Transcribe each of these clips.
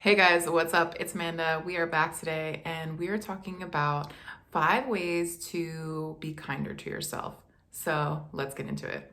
Hey guys, what's up? It's Amanda. We are back today and we are talking about 5 ways to be kinder to yourself. So let's get into it.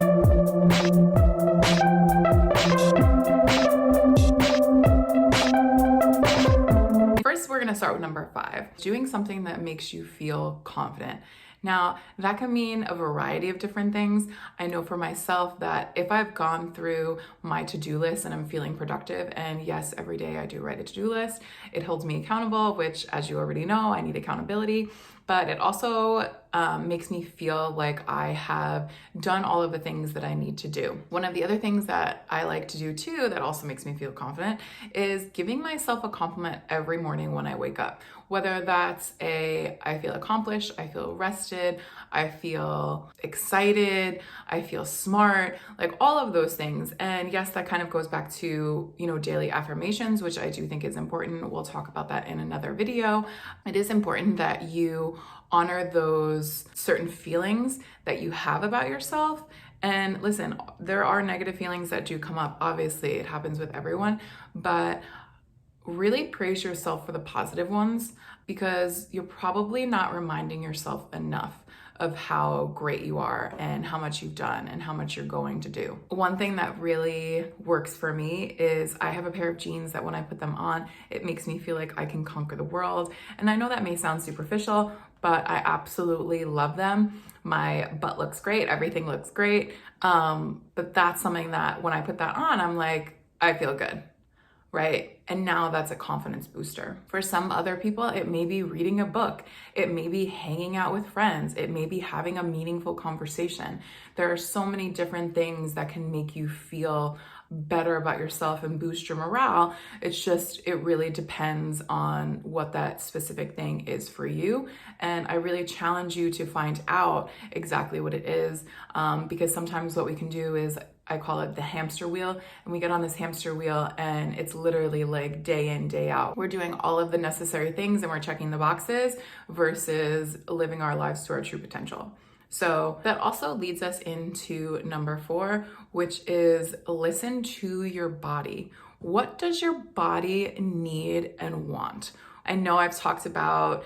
First, we're going to start with number 5, doing something that makes you feel confident. Now, that can mean a variety of different things. I know for myself that if I've gone through my to-do list and I'm feeling productive, and yes, every day I do write a to-do list, it holds me accountable, which, as you already know, I need accountability, but it also makes me feel like I have done all of the things that I need to do. One of the other things that I like to do too, that also makes me feel confident, is giving myself a compliment every morning when I wake up. Whether that's I feel accomplished, I feel rested, I feel excited, I feel smart, like all of those things. And yes, that kind of goes back to, daily affirmations, which I do think is important. We'll talk about that in another video. It is important that you honor those certain feelings that you have about yourself. And listen, there are negative feelings that do come up. Obviously, it happens with everyone, but really praise yourself for the positive ones, because you're probably not reminding yourself enough of how great you are and how much you've done and how much you're going to do. One thing that really works for me is I have a pair of jeans that when I put them on, it makes me feel like I can conquer the world. And I know that may sound superficial, but I absolutely love them. My butt looks great, everything looks great. But that's something that when I put that on, I'm like, I feel good. Right? And now that's a confidence booster. For some other people, it may be reading a book. It may be hanging out with friends. It may be having a meaningful conversation. There are so many different things that can make you feel better about yourself and boost your morale. It really depends on what that specific thing is for you. And I really challenge you to find out exactly what it is, because sometimes what we can do is, I call it the hamster wheel, and we get on this hamster wheel and it's literally like day in, day out. We're doing all of the necessary things and we're checking the boxes versus living our lives to our true potential. So that also leads us into number 4, which is listen to your body. What does your body need and want? I know I've talked about,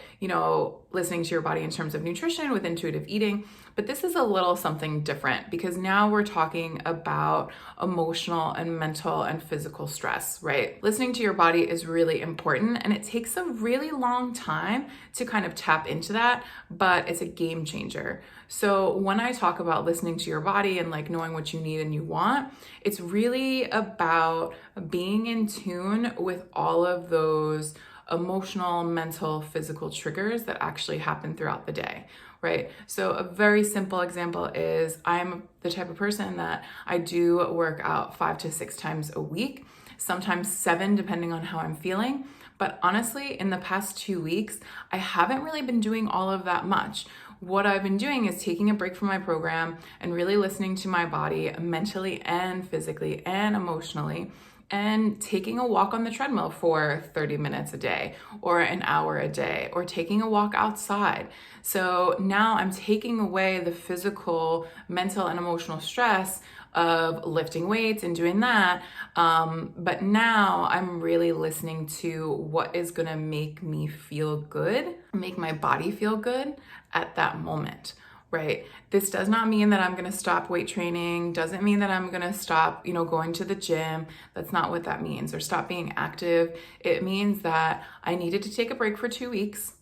listening to your body in terms of nutrition with intuitive eating, but this is a little something different because now we're talking about emotional and mental and physical stress, right? Listening to your body is really important, and it takes a really long time to kind of tap into that, but it's a game changer. So when I talk about listening to your body and like knowing what you need and you want, it's really about being in tune with all of those emotional, mental, physical triggers that actually happen throughout the day, right? So a very simple example is I'm the type of person that I do work out 5 to 6 times a week, sometimes 7 depending on how I'm feeling. But honestly, in the past 2 weeks, I haven't really been doing all of that much. What I've been doing is taking a break from my program and really listening to my body mentally and physically and emotionally, and taking a walk on the treadmill for 30 minutes a day or an hour a day, or taking a walk outside. So now I'm taking away the physical, mental, and emotional stress of lifting weights and doing that. But now I'm really listening to what is gonna make me feel good, make my body feel good at that moment. Right? This does not mean that I'm going to stop weight training, doesn't mean that I'm going to stop, going to the gym. That's not what that means, or stop being active. It means that I needed to take a break for 2 weeks.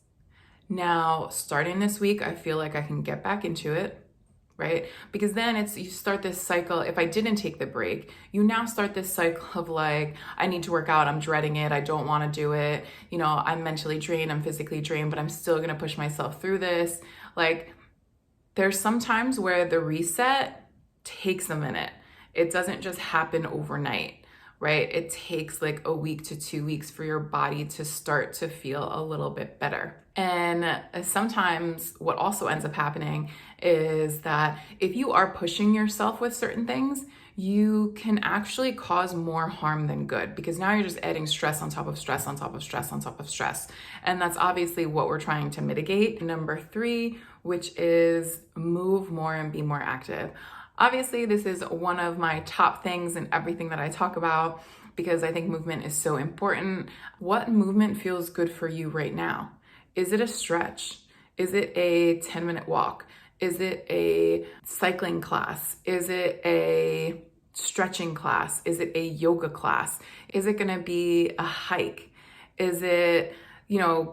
Now, starting this week, I feel like I can get back into it, right? Because then you start this cycle. If I didn't take the break, you now start this cycle of like, I need to work out, I'm dreading it, I don't want to do it. I'm mentally drained, I'm physically drained, but I'm still going to push myself through this. Like, there's some times where the reset takes a minute. It doesn't just happen overnight, right? It takes like a week to 2 weeks for your body to start to feel a little bit better. And sometimes what also ends up happening is that if you are pushing yourself with certain things, you can actually cause more harm than good, because now you're just adding stress on top of stress on top of stress on top of stress. And that's obviously what we're trying to mitigate. Number 3, which is move more and be more active. Obviously, this is one of my top things in everything that I talk about, because I think movement is so important. What movement feels good for you right now? Is it a stretch? Is it a 10-minute walk? Is it a cycling class? Is it a stretching class? Is it a yoga class? Is it gonna be a hike? Is it,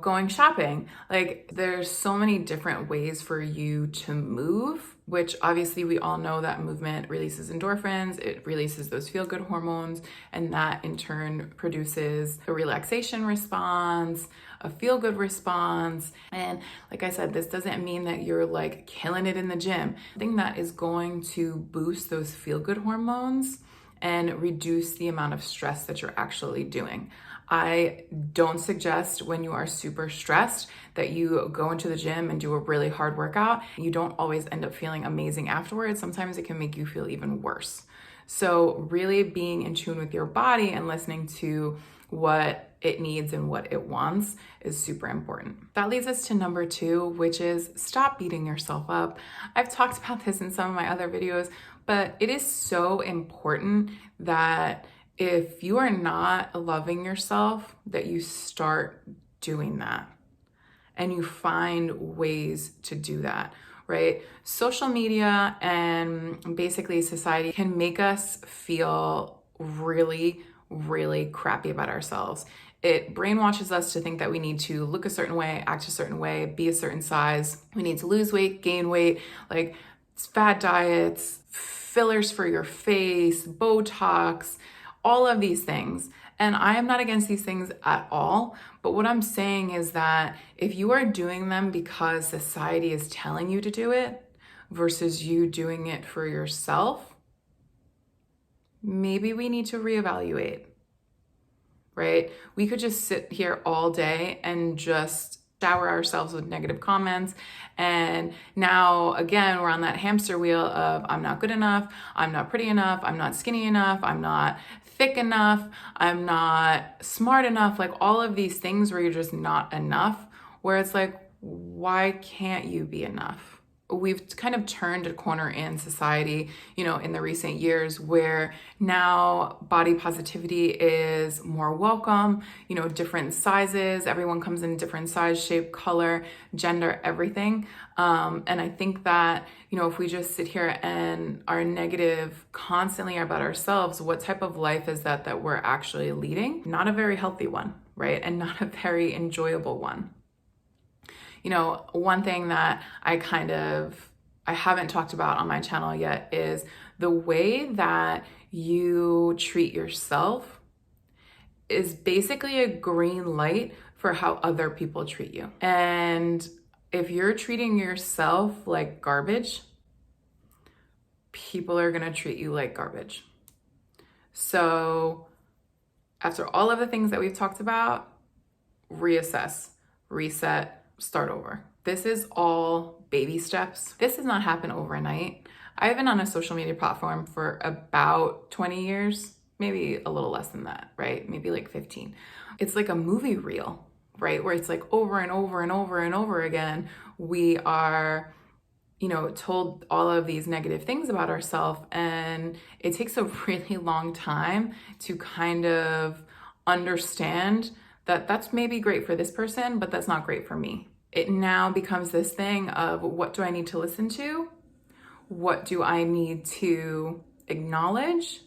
going shopping? Like, there's so many different ways for you to move, which obviously we all know that movement releases endorphins, it releases those feel-good hormones, and that in turn produces a relaxation response, a feel-good response. And like I said, this doesn't mean that you're like killing it in the gym. The thing that is going to boost those feel-good hormones and reduce the amount of stress that you're actually doing. I don't suggest when you are super stressed that you go into the gym and do a really hard workout. You don't always end up feeling amazing afterwards. Sometimes it can make you feel even worse. So really being in tune with your body and listening to what it needs and what it wants is super important. That leads us to number 2, which is stop beating yourself up. I've talked about this in some of my other videos, but it is so important that if you are not loving yourself, that you start doing that and you find ways to do that, right? Social media and basically society can make us feel really, really crappy about ourselves. It brainwashes us to think that we need to look a certain way, act a certain way, be a certain size. We need to lose weight, gain weight, like fad diets, fillers for your face, Botox, all of these things. And I am not against these things at all. But what I'm saying is that if you are doing them because society is telling you to do it versus you doing it for yourself, maybe we need to reevaluate, right? We could just sit here all day and just shower ourselves with negative comments. And now again, we're on that hamster wheel of I'm not good enough, I'm not pretty enough, I'm not skinny enough, I'm not thick enough, I'm not smart enough, like all of these things where you're just not enough, where it's like, why can't you be enough? We've kind of turned a corner in society, in the recent years where now body positivity is more welcome, different sizes, everyone comes in different size, shape, color, gender, everything. And I think that, if we just sit here and are negative constantly about ourselves, what type of life is that we're actually leading? Not a very healthy one, right? And not a very enjoyable one. One thing that I haven't talked about on my channel yet is the way that you treat yourself is basically a green light for how other people treat you. And if you're treating yourself like garbage, people are gonna treat you like garbage. So after all of the things that we've talked about, reassess, reset, start over. This is all baby steps. This does not happen overnight. I've been on a social media platform for about 20 years, maybe a little less than that, right? Maybe like 15. It's like a movie reel, right? Where it's like over and over and over and over again, we are, told all of these negative things about ourselves. And it takes a really long time to kind of understand that that's maybe great for this person, but that's not great for me. It now becomes this thing of what do I need to listen to? What do I need to acknowledge?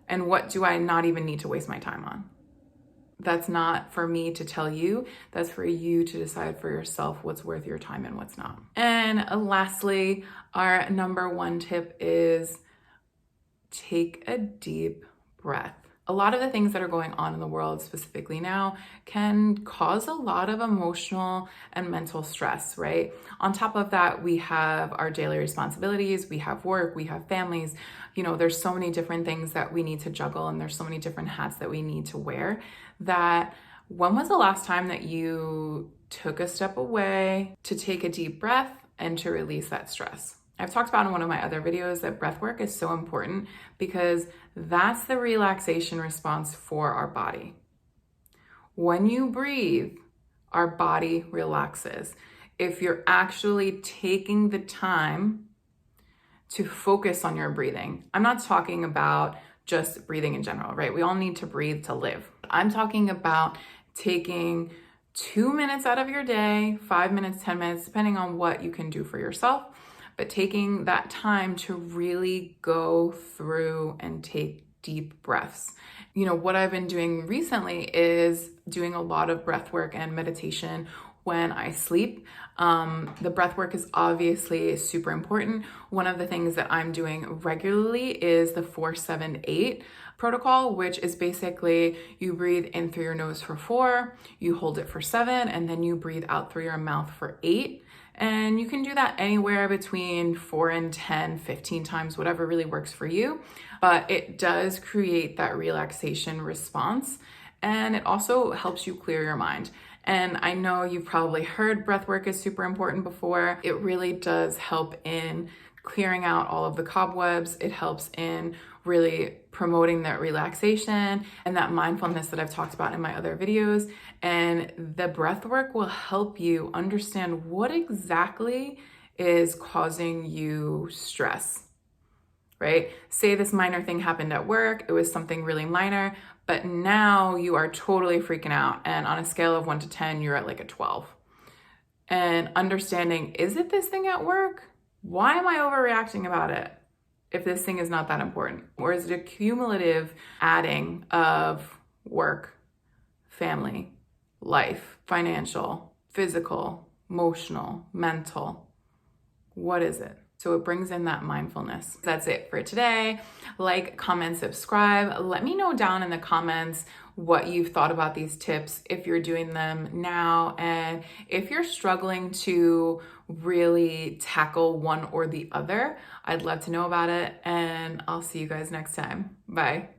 And what do I not even need to waste my time on? That's not for me to tell you. That's for you to decide for yourself what's worth your time and what's not. And lastly, our number 1 tip is take a deep breath. A lot of the things that are going on in the world specifically now can cause a lot of emotional and mental stress, right? On top of that, we have our daily responsibilities, we have work, we have families. There's so many different things that we need to juggle, and there's so many different hats that we need to wear, that when was the last time that you took a step away to take a deep breath and to release that stress? I've talked about in one of my other videos that breath work is so important because that's the relaxation response for our body. When you breathe, our body relaxes. If you're actually taking the time to focus on your breathing, I'm not talking about just breathing in general, right? We all need to breathe to live. I'm talking about taking 2 minutes out of your day, 5 minutes, 10 minutes, depending on what you can do for yourself, but taking that time to really go through and take deep breaths. You know, what I've been doing recently is doing a lot of breath work and meditation when I sleep. The breath work is obviously super important. One of the things that I'm doing regularly is the 4-7-8 protocol, which is basically you breathe in through your nose for 4, you hold it for 7, and then you breathe out through your mouth for 8. And you can do that anywhere between 4 and 10, 15 times, whatever really works for you. But it does create that relaxation response. And it also helps you clear your mind. And I know you've probably heard breath work is super important before. It really does help in clearing out all of the cobwebs. It helps in really promoting that relaxation and that mindfulness that I've talked about in my other videos. And the breath work will help you understand what exactly is causing you stress, right? Say this minor thing happened at work, it was something really minor, but now you are totally freaking out. And on a scale of 1 to 10, you're at like a 12. And understanding, is it this thing at work? Why am I overreacting about it if this thing is not that important? Or is it a cumulative adding of work, family, life, financial, physical, emotional, mental? What is it? So it brings in that mindfulness. That's it for today. Like, comment, subscribe. Let me know down in the comments what you've thought about these tips, if you're doing them now, and if you're struggling to really tackle one or the other. I'd love to know about it, and I'll see you guys next time. Bye.